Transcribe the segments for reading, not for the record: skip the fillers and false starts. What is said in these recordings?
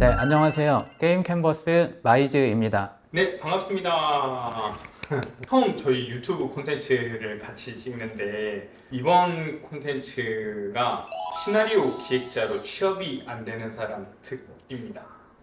네, 안녕하세요. 게임 캔버스 마이즈입니다. 네, 반갑습니다. 처음 저희 유튜브 콘텐츠를 같이 찍는데 이번 콘텐츠가 시나리오 기획자로 취업이 안 되는 사람 특입니다.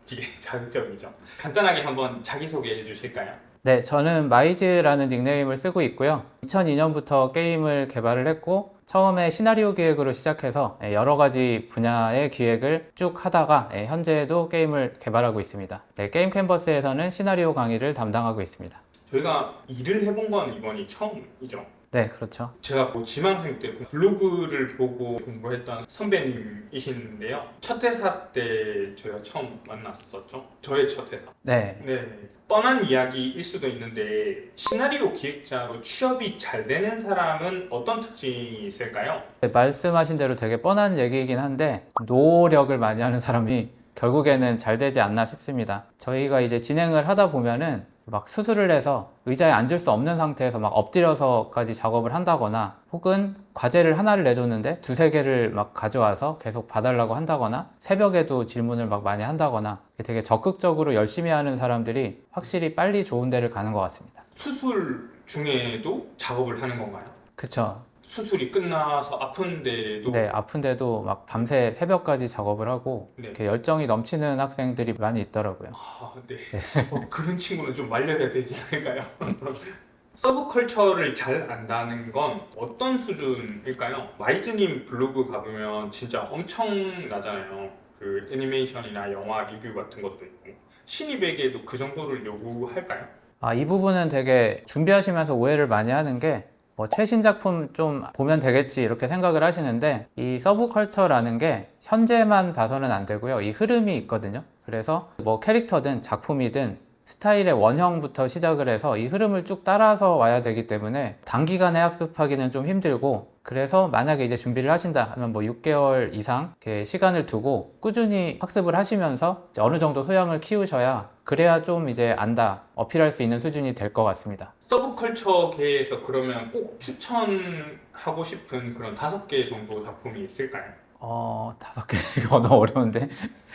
되게 자극적이죠. 간단하게 한번 자기소개해 주실까요? 네, 저는 마이즈라는 닉네임을 쓰고 있고요. 2002년부터 게임을 개발을 했고, 처음에 시나리오 기획으로 시작해서 여러 가지 분야의 기획을 쭉 하다가 현재도 게임을 개발하고 있습니다. 네, 게임 캔버스에서는 시나리오 강의를 담당하고 있습니다. 저희가 일을 해본 건 이번이 처음이죠. 네, 그렇죠. 제가 뭐 지망생 때 블로그를 보고 공부했던 선배님이시는데요. 첫 회사 때 저희가 처음 만났었죠. 저의 첫 회사. 네, 네. 뻔한 이야기일 수도 있는데 시나리오 기획자로 취업이 잘 되는 사람은 어떤 특징이 있을까요? 네, 말씀하신 대로 되게 뻔한 얘기이긴 한데, 노력을 많이 하는 사람이 결국에는 잘 되지 않나 싶습니다. 저희가 이제 진행을 하다 보면은 막 수술을 해서 의자에 앉을 수 없는 상태에서 막 엎드려서까지 작업을 한다거나, 혹은 과제를 하나를 내줬는데 두세 개를 막 가져와서 계속 봐달라고 한다거나, 새벽에도 질문을 막 많이 한다거나, 되게 적극적으로 열심히 하는 사람들이 확실히 빨리 좋은 데를 가는 것 같습니다. 수술 중에도 작업을 하는 건가요? 그쵸. 수술이 끝나서 아픈데도 네, 아픈데도 막 밤새 새벽까지 작업을 하고 네. 이렇게 열정이 넘치는 학생들이 많이 있더라고요. 아, 네. 그런 친구는 좀 말려야 되지 않을까요? 서브컬처를 잘 안다는 건 어떤 수준일까요? 마이즈님 블로그 가보면 진짜 엄청나잖아요. 그 애니메이션이나 영화 리뷰 같은 것도 있고 신입에게도 그 정도를 요구할까요? 이 부분은 되게 준비하시면서 오해를 많이 하는 게 뭐 최신 작품 좀 보면 되겠지 이렇게 생각을 하시는데, 이 서브컬처라는 게 현재만 봐서는 안 되고요. 이 흐름이 있거든요. 그래서 뭐 캐릭터든 작품이든 스타일의 원형부터 시작을 해서 이 흐름을 쭉 따라서 와야 되기 때문에 단기간에 학습하기는 좀 힘들고, 그래서 만약에 이제 준비를 하신다 하면 뭐 6개월 이상 이렇게 시간을 두고 꾸준히 학습을 하시면서 이제 어느 정도 소양을 키우셔야, 그래야 좀 이제 안다, 어필할 수 있는 수준이 될 것 같습니다. 서브컬처계에서 그러면 꼭 추천하고 싶은 그런 5개 정도 작품이 있을까요? 5개 이거 너무 어려운데.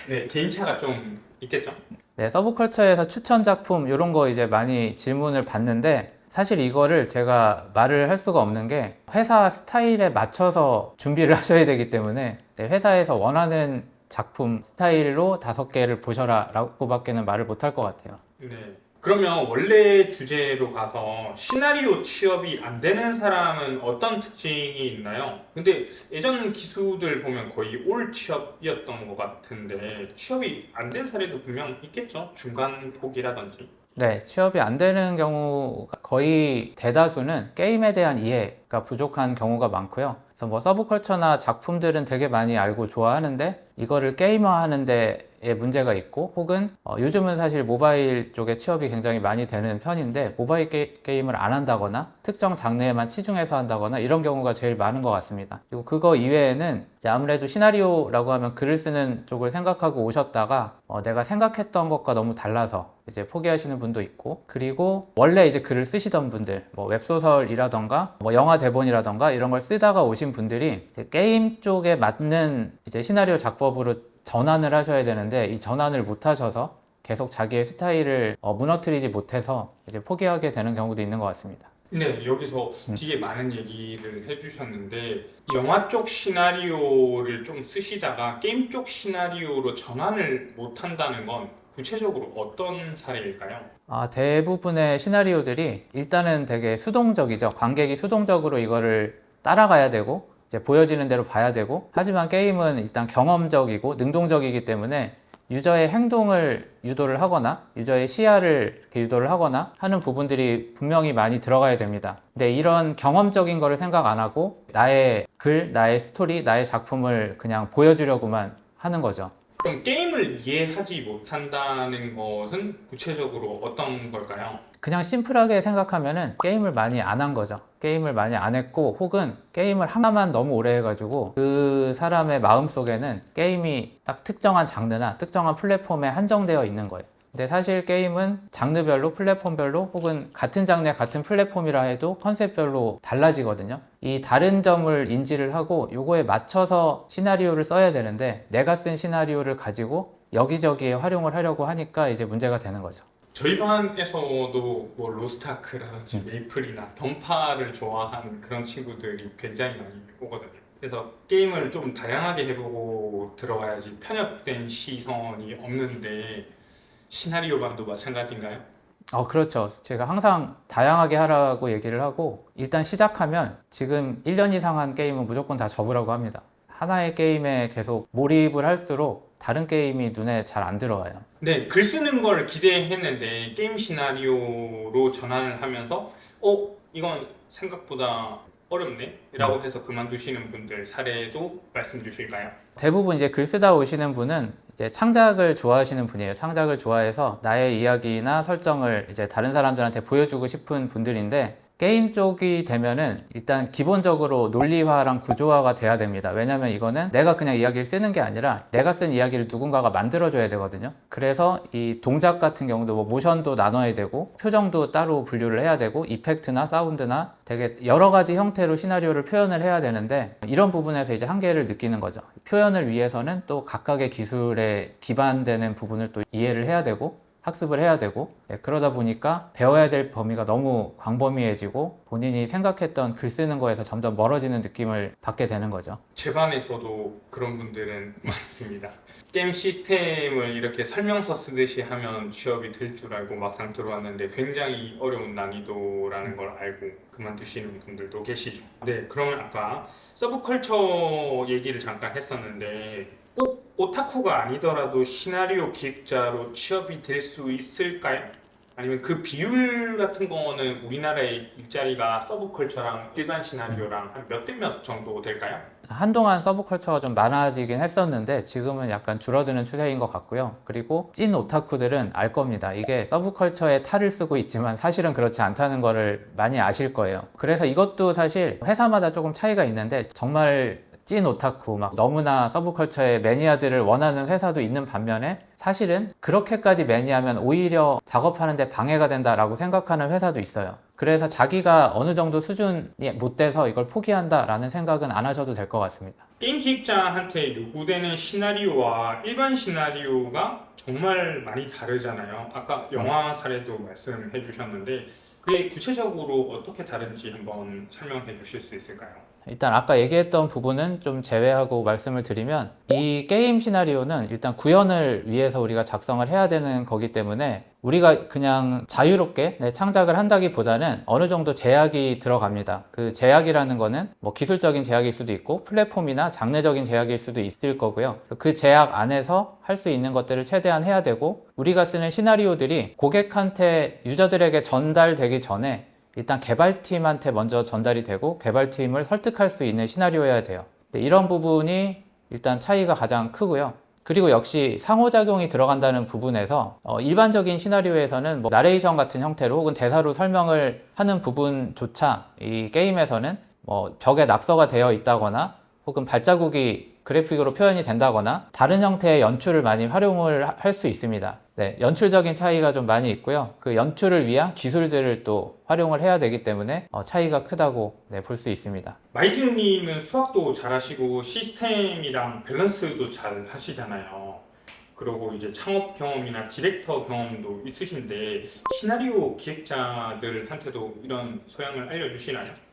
네, 개인차가 좀 있겠죠? 네, 서브컬처에서 추천 작품 이런 거 이제 많이 질문을 받는데, 사실 이거를 제가 말을 할 수가 없는 게 회사 스타일에 맞춰서 준비를 하셔야 되기 때문에, 회사에서 원하는 작품 스타일로 5개를 보셔라 라고 밖에는 말을 못 할 것 같아요. 네. 그러면 원래 주제로 가서 시나리오 취업이 안 되는 사람은 어떤 특징이 있나요? 근데 예전 기수들 보면 거의 올 취업이었던 것 같은데 취업이 안 된 사례도 분명 있겠죠? 중간 포기라든지. 네, 취업이 안 되는 경우가 거의 대다수는 게임에 대한 이해가 부족한 경우가 많고요. 그래서 뭐 서브컬처나 작품들은 되게 많이 알고 좋아하는데 이거를 게이머하는 데에 문제가 있고, 혹은 요즘은 사실 모바일 쪽에 취업이 굉장히 많이 되는 편인데 모바일 게임을 안 한다거나 특정 장르에만 치중해서 한다거나 이런 경우가 제일 많은 것 같습니다. 그리고 그거 이외에는 이제 아무래도 시나리오라고 하면 글을 쓰는 쪽을 생각하고 오셨다가 내가 생각했던 것과 너무 달라서 이제 포기하시는 분도 있고, 그리고 원래 이제 글을 쓰시던 분들, 뭐 웹소설이라던가 뭐 영화 대본이라던가 이런 걸 쓰다가 오신 분들이 이제 게임 쪽에 맞는 이제 시나리오 작법으로 전환을 하셔야 되는데, 이 전환을 못 하셔서 계속 자기의 스타일을 무너뜨리지 못해서 이제 포기하게 되는 경우도 있는 것 같습니다. 네, 여기서 되게 많은 얘기를 해주셨는데 영화 쪽 시나리오를 좀 쓰시다가 게임 쪽 시나리오로 전환을 못 한다는 건 구체적으로 어떤 사례일까요? 대부분의 시나리오들이 일단은 되게 수동적이죠. 관객이 수동적으로 이거를 따라가야 되고 이제 보여지는 대로 봐야 되고, 하지만 게임은 일단 경험적이고 능동적이기 때문에 유저의 행동을 유도를 하거나 유저의 시야를 이렇게 유도를 하거나 하는 부분들이 분명히 많이 들어가야 됩니다. 근데 이런 경험적인 거를 생각 안 하고 나의 글, 나의 스토리, 나의 작품을 그냥 보여주려고만 하는 거죠. 그럼 게임을 이해하지 못한다는 것은 구체적으로 어떤 걸까요? 그냥 심플하게 생각하면은 게임을 많이 안 한 거죠. 게임을 많이 안 했고, 혹은 게임을 하나만 너무 오래 해가지고 그 사람의 마음속에는 게임이 딱 특정한 장르나 특정한 플랫폼에 한정되어 있는 거예요. 근데 사실 게임은 장르별로, 플랫폼별로, 혹은 같은 장르의 같은 플랫폼이라 해도 컨셉별로 달라지거든요. 이 다른 점을 인지를 하고 요거에 맞춰서 시나리오를 써야 되는데, 내가 쓴 시나리오를 가지고 여기저기에 활용을 하려고 하니까 이제 문제가 되는 거죠. 저희 반에서도 뭐 로스트아크라든지 메이플이나 던파를 좋아하는 그런 친구들이 굉장히 많이 오거든요. 그래서 게임을 좀 다양하게 해보고 들어와야지 편협된 시선이 없는데 시나리오 반도 마찬가지인가요? 그렇죠. 제가 항상 다양하게 하라고 얘기를 하고, 일단 시작하면 지금 1년 이상 한 게임은 무조건 다 접으라고 합니다. 하나의 게임에 계속 몰입을 할수록 다른 게임이 눈에 잘 안 들어와요. 네, 글 쓰는 걸 기대했는데 게임 시나리오로 전환을 하면서 이건 생각보다 어렵네? 라고 해서 그만두시는 분들 사례도 말씀 주실까요? 대부분 이제 글 쓰다 오시는 분은 이제 창작을 좋아하시는 분이에요. 창작을 좋아해서 나의 이야기나 설정을 이제 다른 사람들한테 보여주고 싶은 분들인데, 게임 쪽이 되면은 일단 기본적으로 논리화랑 구조화가 돼야 됩니다. 왜냐면 이거는 내가 그냥 이야기를 쓰는 게 아니라 내가 쓴 이야기를 누군가가 만들어줘야 되거든요. 그래서 이 동작 같은 경우도 뭐 모션도 나눠야 되고, 표정도 따로 분류를 해야 되고, 이펙트나 사운드나 되게 여러 가지 형태로 시나리오를 표현을 해야 되는데, 이런 부분에서 이제 한계를 느끼는 거죠. 표현을 위해서는 또 각각의 기술에 기반되는 부분을 또 이해를 해야 되고, 학습을 해야 되고, 그러다 보니까 배워야 될 범위가 너무 광범위해지고 본인이 생각했던 글 쓰는 거에서 점점 멀어지는 느낌을 받게 되는 거죠. 제 반에서도 그런 분들은 많습니다. 게임 시스템을 이렇게 설명서 쓰듯이 하면 취업이 될 줄 알고 막상 들어왔는데 굉장히 어려운 난이도라는 걸 알고 그만두시는 분들도 계시죠. 네, 그러면 아까 서브컬처 얘기를 잠깐 했었는데 꼭 오타쿠가 아니더라도 시나리오 기획자로 취업이 될 수 있을까요? 아니면 그 비율 같은 거는 우리나라의 일자리가 서브컬처랑 일반 시나리오랑 한 몇 대 몇 정도 될까요? 한동안 서브컬처가 좀 많아지긴 했었는데 지금은 약간 줄어드는 추세인 것 같고요. 그리고 찐 오타쿠들은 알 겁니다. 이게 서브컬처에 탈을 쓰고 있지만 사실은 그렇지 않다는 거를 많이 아실 거예요. 그래서 이것도 사실 회사마다 조금 차이가 있는데, 정말 찐 오타쿠 막 너무나 서브컬처의 매니아들을 원하는 회사도 있는 반면에, 사실은 그렇게까지 매니아면 오히려 작업하는데 방해가 된다라고 생각하는 회사도 있어요. 그래서 자기가 어느 정도 수준이 못 돼서 이걸 포기한다라는 생각은 안 하셔도 될 것 같습니다. 게임 기획자한테 요구되는 시나리오와 일반 시나리오가 정말 많이 다르잖아요. 아까 영화 사례도 말씀해 주셨는데 그게 구체적으로 어떻게 다른지 한번 설명해 주실 수 있을까요? 일단 아까 얘기했던 부분은 좀 제외하고 말씀을 드리면, 이 게임 시나리오는 일단 구현을 위해서 우리가 작성을 해야 되는 거기 때문에 우리가 그냥 자유롭게 창작을 한다기보다는 어느 정도 제약이 들어갑니다. 그 제약이라는 거는 뭐 기술적인 제약일 수도 있고 플랫폼이나 장르적인 제약일 수도 있을 거고요. 그 제약 안에서 할 수 있는 것들을 최대한 해야 되고, 우리가 쓰는 시나리오들이 고객한테 유저들에게 전달되기 전에 일단 개발팀한테 먼저 전달이 되고 개발팀을 설득할 수 있는 시나리오여야 돼요. 이런 부분이 일단 차이가 가장 크고요. 그리고 역시 상호작용이 들어간다는 부분에서 일반적인 시나리오에서는 뭐 나레이션 같은 형태로 혹은 대사로 설명을 하는 부분조차 이 게임에서는 뭐 벽에 낙서가 되어 있다거나 혹은 발자국이 그래픽으로 표현이 된다거나 다른 형태의 연출을 많이 활용을 할 수 있습니다. 네, 연출적인 차이가 좀 많이 있고요. 그 연출을 위한 기술들을 또 활용을 해야 되기 때문에 차이가 크다고 볼 수 있습니다. 마이즈님은 수학도 잘하시고 시스템이랑 밸런스도 잘 하시잖아요. 그리고 이제 창업 경험이나 디렉터 경험도 있으신데 시나리오 기획자들한테도 이런 소양을 알려주시나요?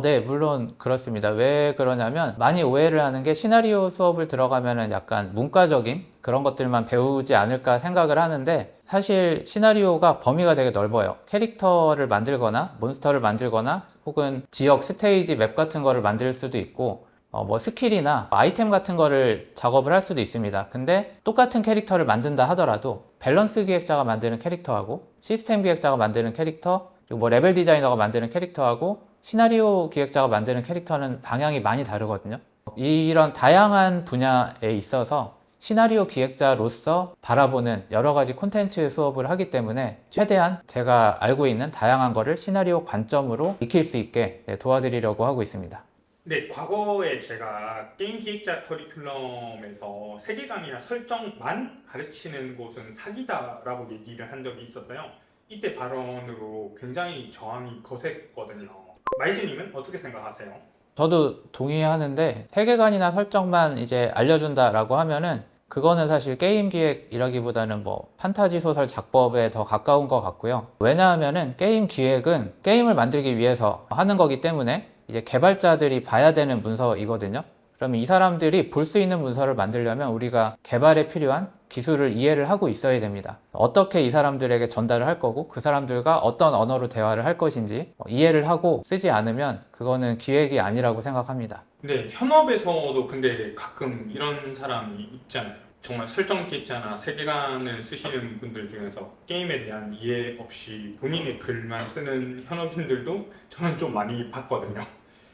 네, 물론 그렇습니다. 왜 그러냐면, 많이 오해를 하는 게 시나리오 수업을 들어가면은 약간 문과적인 그런 것들만 배우지 않을까 생각을 하는데, 사실 시나리오가 범위가 되게 넓어요. 캐릭터를 만들거나 몬스터를 만들거나 혹은 지역 스테이지 맵 같은 거를 만들 수도 있고, 뭐 스킬이나 아이템 같은 거를 작업을 할 수도 있습니다. 근데 똑같은 캐릭터를 만든다 하더라도 밸런스 기획자가 만드는 캐릭터하고 시스템 기획자가 만드는 캐릭터, 그리고 뭐 레벨 디자이너가 만드는 캐릭터하고 시나리오 기획자가 만드는 캐릭터는 방향이 많이 다르거든요. 이런 다양한 분야에 있어서 시나리오 기획자로서 바라보는 여러 가지 콘텐츠 수업을 하기 때문에 최대한 제가 알고 있는 다양한 거를 시나리오 관점으로 익힐 수 있게 도와드리려고 하고 있습니다. 네, 과거에 제가 게임 기획자 커리큘럼에서 세계관이나 설정만 가르치는 곳은 사기다라고 얘기를 한 적이 있었어요. 이때 발언으로 굉장히 저항이 거셌거든요. 마이즈님은 어떻게 생각하세요? 저도 동의하는데, 세계관이나 설정만 이제 알려준다라고 하면은 그거는 사실 게임 기획이라기보다는 뭐 판타지 소설 작법에 더 가까운 것 같고요. 왜냐하면은 게임 기획은 게임을 만들기 위해서 하는 거기 때문에 이제 개발자들이 봐야 되는 문서이거든요. 그러면 이 사람들이 볼 수 있는 문서를 만들려면 우리가 개발에 필요한 기술을 이해를 하고 있어야 됩니다. 어떻게 이 사람들에게 전달을 할 거고 그 사람들과 어떤 언어로 대화를 할 것인지 이해를 하고 쓰지 않으면 그거는 기획이 아니라고 생각합니다. 근데 현업에서도 근데 가끔 이런 사람이 있잖아요. 정말 설정 기획자나 세계관을 쓰시는 분들 중에서 게임에 대한 이해 없이 본인의 글만 쓰는 현업인들도 저는 좀 많이 봤거든요.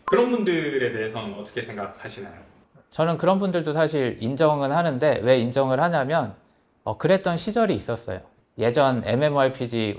그런 분들에 대해서는 어떻게 생각하시나요? 저는 그런 분들도 사실 인정은 하는데 왜 인정을 하냐면 그랬던 시절이 있었어요. 예전 MMORPG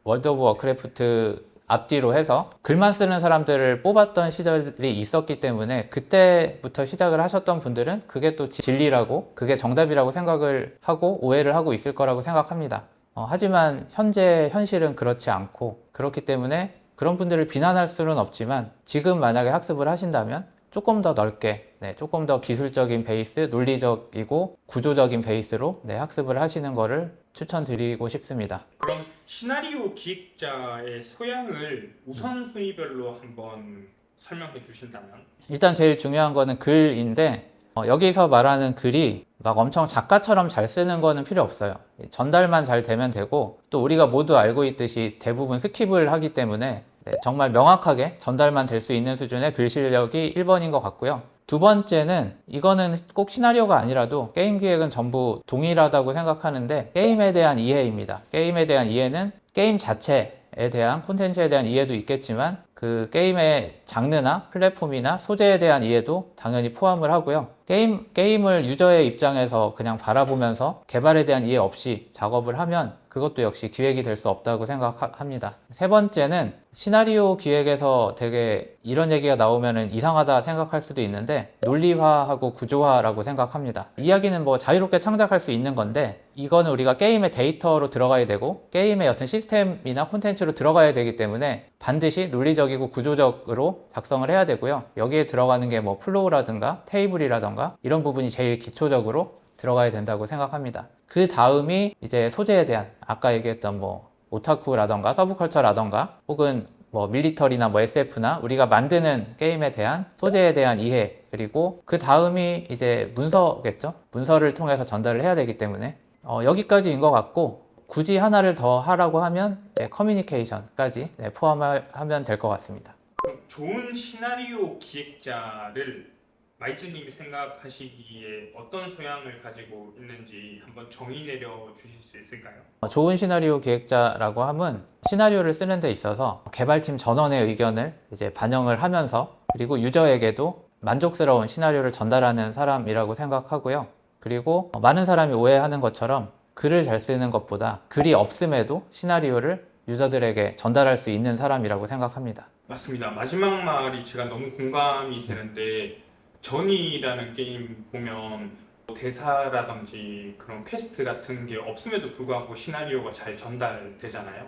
월드 오브 워크래프트 앞뒤로 해서 글만 쓰는 사람들을 뽑았던 시절이 있었기 때문에 그때부터 시작을 하셨던 분들은 그게 또 진리라고 그게 정답이라고 생각을 하고 오해를 하고 있을 거라고 생각합니다. 하지만 현재 현실은 그렇지 않고 그렇기 때문에 그런 분들을 비난할 수는 없지만 지금 만약에 학습을 하신다면 조금 더 넓게, 조금 더 기술적인 베이스, 논리적이고 구조적인 베이스로 학습을 하시는 거를 추천드리고 싶습니다. 그럼 시나리오 기획자의 소양을 우선순위별로 한번 설명해 주신다면? 일단 제일 중요한 거는 글인데 여기서 말하는 글이 막 엄청 작가처럼 잘 쓰는 거는 필요 없어요. 전달만 잘 되면 되고 또 우리가 모두 알고 있듯이 대부분 스킵을 하기 때문에 정말 명확하게 전달만 될 수 있는 수준의 글 실력이 1번인 것 같고요. 두 번째는 이거는 꼭 시나리오가 아니라도 게임 기획은 전부 동일하다고 생각하는데 게임에 대한 이해입니다. 게임에 대한 이해는 게임 자체에 대한 콘텐츠에 대한 이해도 있겠지만 그 게임의 장르나 플랫폼이나 소재에 대한 이해도 당연히 포함을 하고요. 게임을 유저의 입장에서 그냥 바라보면서 개발에 대한 이해 없이 작업을 하면 그것도 역시 기획이 될 수 없다고 생각합니다. 세 번째는 시나리오 기획에서 되게 이런 얘기가 나오면 이상하다 생각할 수도 있는데 논리화하고 구조화라고 생각합니다. 이야기는 뭐 자유롭게 창작할 수 있는 건데 이거는 우리가 게임의 데이터로 들어가야 되고 게임의 어떤 시스템이나 콘텐츠로 들어가야 되기 때문에 반드시 논리적이고 구조적으로 작성을 해야 되고요. 여기에 들어가는 게 뭐 플로우라든가 테이블이라든가 이런 부분이 제일 기초적으로 들어가야 된다고 생각합니다. 그 다음이 이제 소재에 대한 아까 얘기했던 뭐 오타쿠라던가 서브컬처라던가 혹은 뭐 밀리터리나 뭐 SF나 우리가 만드는 게임에 대한 소재에 대한 이해 그리고 그 다음이 이제 문서겠죠. 문서를 통해서 전달을 해야 되기 때문에 여기까지인 것 같고 굳이 하나를 더 하라고 하면 커뮤니케이션까지 포함하면 될 것 같습니다. 그럼 좋은 시나리오 기획자를 마이즈님이 생각하시기에 어떤 소양을 가지고 있는지 한번 정의 내려 주실 수 있을까요? 좋은 시나리오 기획자라고 하면 시나리오를 쓰는 데 있어서 개발팀 전원의 의견을 이제 반영을 하면서 그리고 유저에게도 만족스러운 시나리오를 전달하는 사람이라고 생각하고요. 그리고 많은 사람이 오해하는 것처럼 글을 잘 쓰는 것보다 글이 없음에도 시나리오를 유저들에게 전달할 수 있는 사람이라고 생각합니다. 맞습니다. 마지막 말이 제가 너무 공감이 되는데 전이라는 게임 보면 대사라든지 그런 퀘스트 같은 게 없음에도 불구하고 시나리오가 잘 전달되잖아요.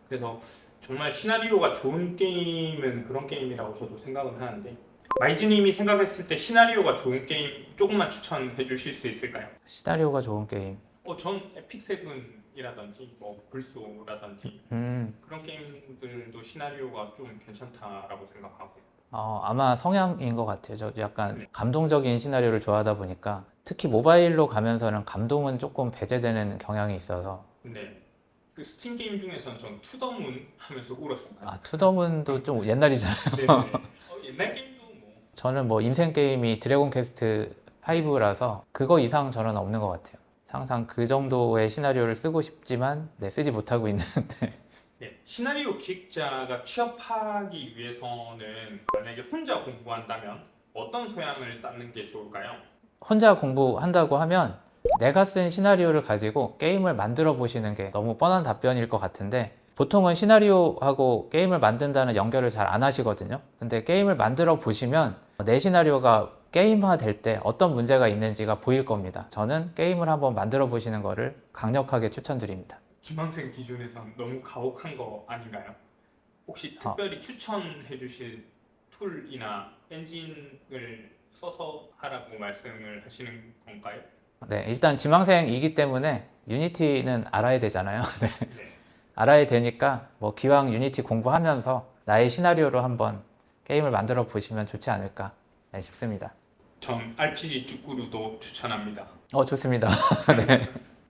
그래서 정말 시나리오가 좋은 게임은 그런 게임이라고 저도 생각은 하는데 마이즈님이 생각했을 때 시나리오가 좋은 게임 조금만 추천해 주실 수 있을까요? 시나리오가 좋은 게임. 전 에픽 세븐이라든지 뭐 불소라든지 그런 게임들도 시나리오가 좀 괜찮다라고 생각하고. 아마 성향인 것 같아요. 저도 약간 네. 감동적인 시나리오를 좋아하다 보니까 특히 모바일로 가면서는 감동은 조금 배제되는 경향이 있어서 근데 그 스팀 게임 중에서는 전 투더문 하면서 울었습니다. 투더문도 좀 옛날이잖아요. 네네. 옛날 게임도 뭐. 저는 뭐 인생 게임이 드래곤 퀘스트 5라서 그거 이상 저는 없는 것 같아요. 항상 그 정도의 시나리오를 쓰고 싶지만 쓰지 못하고 있는데 네, 시나리오 기획자가 취업하기 위해서는 만약에 혼자 공부한다면 어떤 소양을 쌓는 게 좋을까요? 혼자 공부한다고 하면 내가 쓴 시나리오를 가지고 게임을 만들어 보시는 게 너무 뻔한 답변일 것 같은데 보통은 시나리오하고 게임을 만든다는 연결을 잘 안 하시거든요. 근데 게임을 만들어 보시면 내 시나리오가 게임화 될 때 어떤 문제가 있는지가 보일 겁니다. 저는 게임을 한번 만들어 보시는 거를 강력하게 추천드립니다. 지망생 기준에선 너무 가혹한 거 아닌가요? 혹시 특별히 추천해 주실 툴이나 엔진을 써서 하라고 말씀을 하시는 건가요? 네, 일단 지망생이기 때문에 유니티는 알아야 되잖아요. 네. 알아야 되니까 뭐 기왕 유니티 공부하면서 나의 시나리오로 한번 게임을 만들어 보시면 좋지 않을까 싶습니다. 전 RPG 쭈꾸루도 추천합니다. 좋습니다.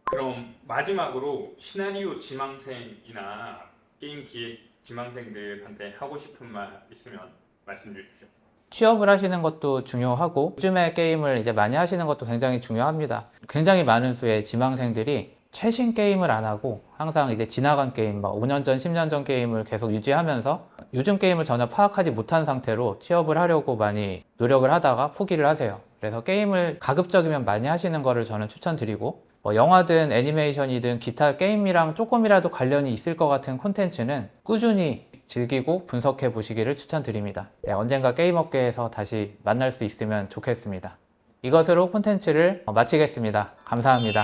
그럼 마지막으로 시나리오 지망생이나 게임 기획 지망생들한테 하고 싶은 말 있으면 말씀 주십시오. 취업을 하시는 것도 중요하고 요즘에 게임을 이제 많이 하시는 것도 굉장히 중요합니다. 굉장히 많은 수의 지망생들이 최신 게임을 안 하고 항상 이제 지나간 게임, 막 5년 전, 10년 전 게임을 계속 유지하면서 요즘 게임을 전혀 파악하지 못한 상태로 취업을 하려고 많이 노력을 하다가 포기를 하세요. 그래서 게임을 가급적이면 많이 하시는 거를 저는 추천드리고 뭐 영화든 애니메이션이든 기타 게임이랑 조금이라도 관련이 있을 것 같은 콘텐츠는 꾸준히 즐기고 분석해 보시기를 추천드립니다. 네, 언젠가 게임 업계에서 다시 만날 수 있으면 좋겠습니다. 이것으로 콘텐츠를 마치겠습니다. 감사합니다.